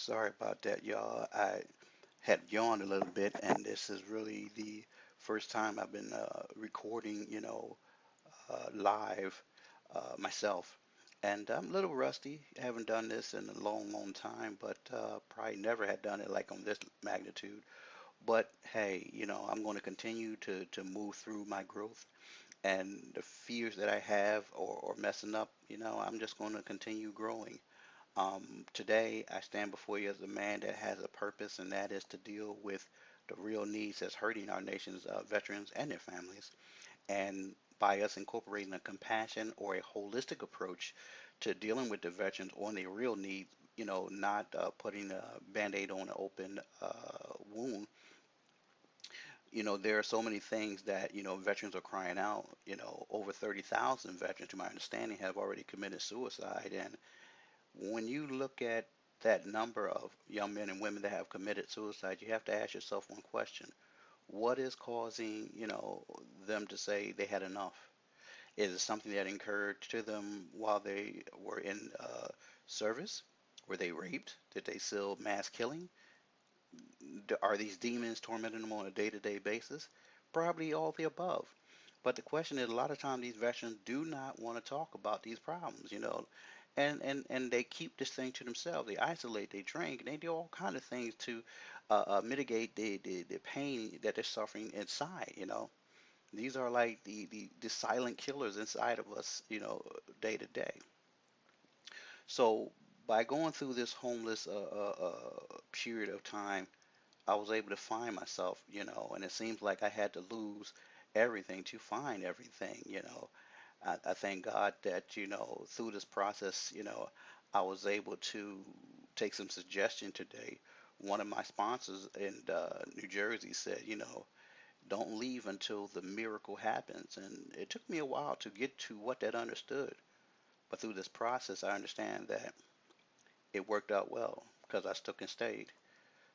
Sorry about that, y'all. I had yawned a little bit, and this is really the first time I've been recording, live myself. And I'm a little rusty. I haven't done this in a long, long time, but probably never had done it like on this magnitude. But hey, I'm going to continue to move through my growth and the fears that I have or messing up. I'm just going to continue growing. Today, I stand before you as a man that has a purpose, and that is to deal with the real needs that's hurting our nation's veterans and their families. And by us incorporating a compassion or a holistic approach to dealing with the veterans on their real needs, not putting a band-aid on an open wound. There are so many things that, veterans are crying out. Over 30,000 veterans, to my understanding, have already committed suicide. And when you look at that number of young men and women that have committed suicide, you have to ask yourself one question. What is causing, them to say they had enough? Is it something that occurred to them while they were in service? Were they raped? Did they seal mass killing? Are these demons tormenting them on a day-to-day basis? Probably all the above. But the question is, a lot of times these veterans do not want to talk about these problems, and they keep this thing to themselves. They isolate, they drink, and they do all kind of things to mitigate the pain that they're suffering inside. These are like the silent killers inside of us, day to day. So by going through this homeless period of time, I was able to find myself, and it seems like I had to lose everything to find everything. I thank God that, through this process, I was able to take some suggestion today. One of my sponsors in New Jersey said, don't leave until the miracle happens. And it took me a while to get to what that understood. But through this process, I understand that it worked out well because I stuck and stayed.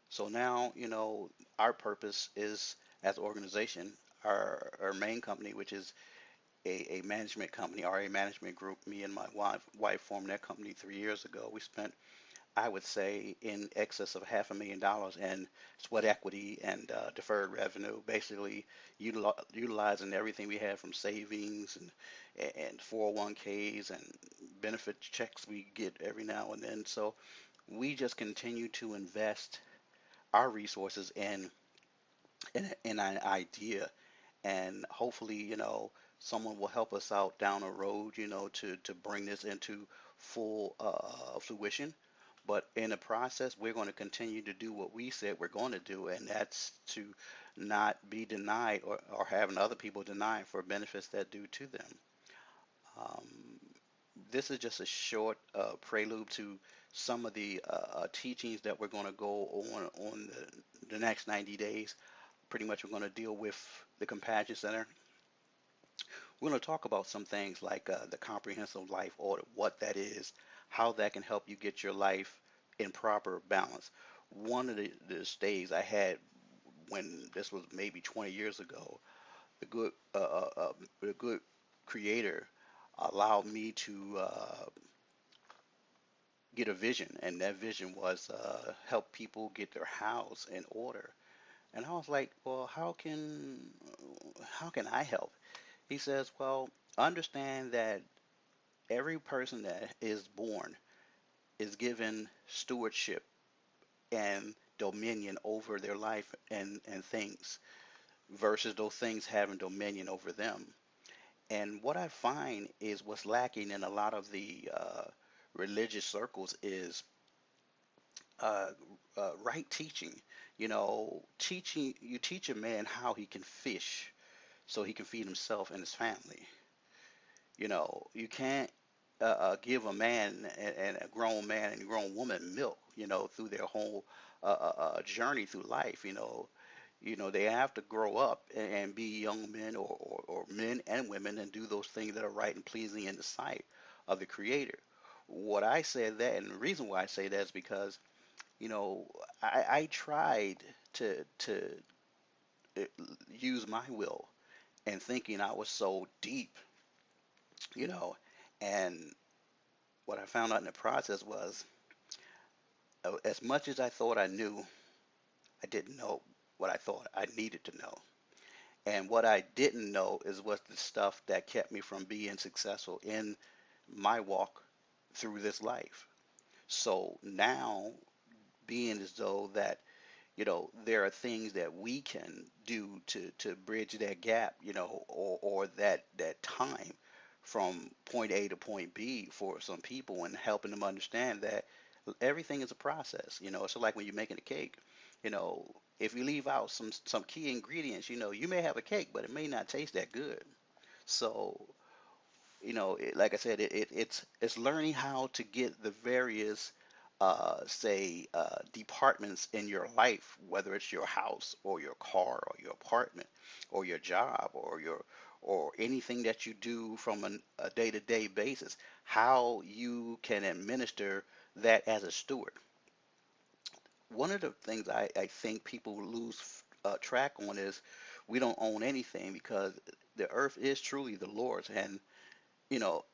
So now, our purpose is as an organization, our main company, which is a management company, RA Management Group. Me and my wife formed that company 3 years ago. We spent, I would say, in excess of $500,000 in sweat equity and deferred revenue, basically utilizing everything we had from savings and 401ks and benefit checks we get every now and then. So we just continue to invest our resources in an idea, and hopefully, someone will help us out down the road, to bring this into full fruition. But in the process, we're going to continue to do what we said we're going to do, and that's to not be denied or having other people denied for benefits that due to them. Um, this is just a short prelude to some of the teachings that we're going to go on the next 90 days. Pretty much, we're going to deal with the Compassion Center. We're going to talk about some things like the comprehensive life audit, what that is, how that can help you get your life in proper balance. One of the stays I had when this was maybe 20 years ago, the good the good creator allowed me to get a vision, and that vision was help people get their house in order. And I was like, well, how can I help? He says, well, understand that every person that is born is given stewardship and dominion over their life and things versus those things having dominion over them. And what I find is what's lacking in a lot of the religious circles is uh, right teaching. Teaching you teach a man how he can fish so he can feed himself and his family. You can't give a man and a grown man and a grown woman milk, through their whole journey through life. They have to grow up and be young men or men and women and do those things that are right and pleasing in the sight of the Creator. What I say that, and the reason why I say that is because, you know, I tried to uh, use my will and thinking I was so deep, you know, and what I found out in the process was As much as I thought I knew, I didn't know what I thought I needed to know. And what I didn't know is what the stuff that kept me from being successful in my walk through this life. So now, being as though that, there are things that we can do to bridge that gap, or that time from point A to point B for some people, and helping them understand that everything is a process. So like when you're making a cake, you know, if you leave out some key ingredients, you may have a cake, but it may not taste that good. So, like I said, it's learning how to get the various, say, departments in your life, whether it's your house or your car or your apartment or your job or anything that you do from a day-to-day basis, how you can administer that as a steward. One of the things I think people lose track on is we don't own anything, because the earth is truly the Lord's, and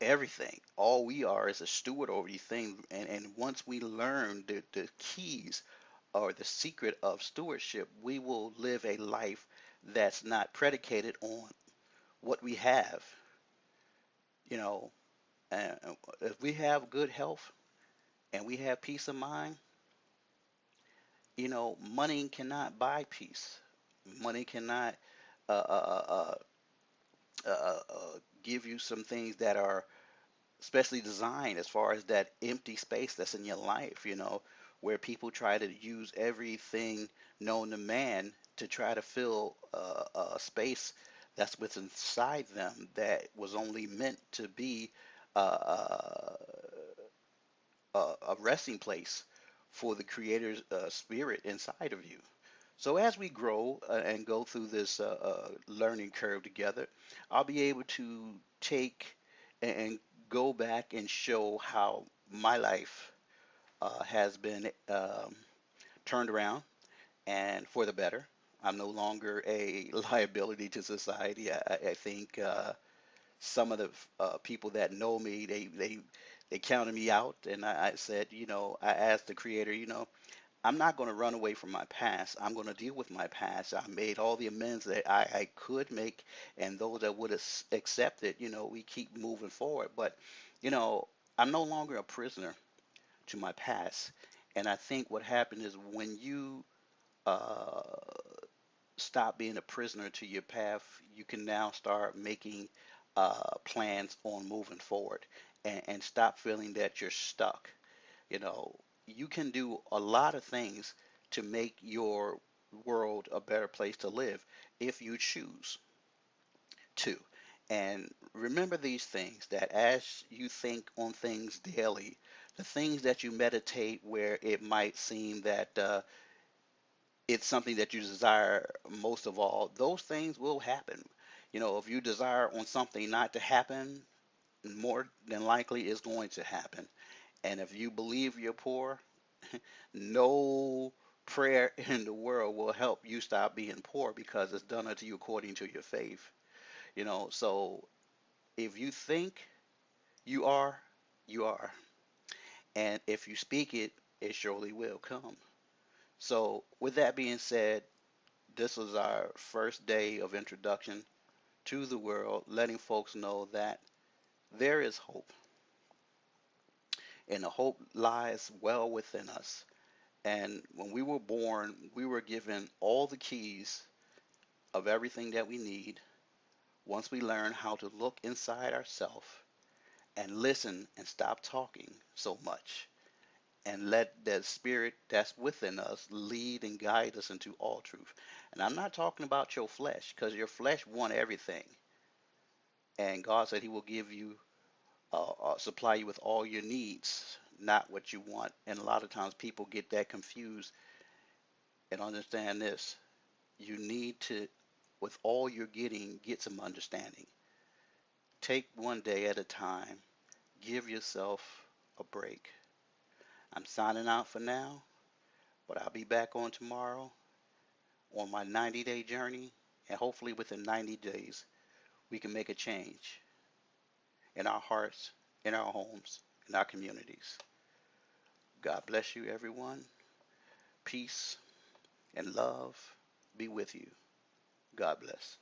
everything. All we are is a steward over these things. And once we learn the keys or the secret of stewardship, we will live a life that's not predicated on what we have. You know, and if we have good health and we have peace of mind, money cannot buy peace. Money cannot uh, uh, uh, give you some things that are especially designed, as far as that empty space that's in your life, where people try to use everything known to man to try to fill a space that's within inside them, that was only meant to be uh, uh, a resting place for the Creator's spirit inside of you. So as we grow and go through this learning curve together, I'll be able to take and go back and show how my life has been turned around and for the better. I'm no longer a liability to society. I think some of the people that know me, they counted me out, and I said, I asked the Creator, I'm not going to run away from my past. I'm going to deal with my past. I made all the amends that I could make, and those that would accept it, we keep moving forward. But, you know, I'm no longer a prisoner to my past. And I think what happened is when you uh, stop being a prisoner to your path, you can now start making plans on moving forward, and stop feeling that you're stuck. You know, you can do a lot of things to make your world a better place to live if you choose to. And remember these things, that as you think on things daily, the things that you meditate where it might seem that it's something that you desire most of all, those things will happen. If you desire on something not to happen, more than likely it's going to happen. And if you believe you're poor, no prayer in the world will help you stop being poor, because it's done unto you according to your faith. So if you think you are, you are. And if you speak it, it surely will come. So, with that being said, this was our first day of introduction to the world, letting folks know that there is hope, and the hope lies well within us. And when we were born, we were given all the keys of everything that we need once we learn how to look inside ourselves and listen and stop talking so much, and let that spirit that's within us lead and guide us into all truth. And I'm not talking about your flesh, because your flesh want everything. And God said He will give you, supply you with all your needs, not what you want. And a lot of times people get that confused. And understand this: you need to, with all you're getting, get some understanding. Take one day at a time. Give yourself a break. I'm signing out for now, but I'll be back on tomorrow on my 90-day journey. And hopefully, within 90 days, we can make a change in our hearts, in our homes, in our communities. God bless you, everyone. Peace and love be with you. God bless.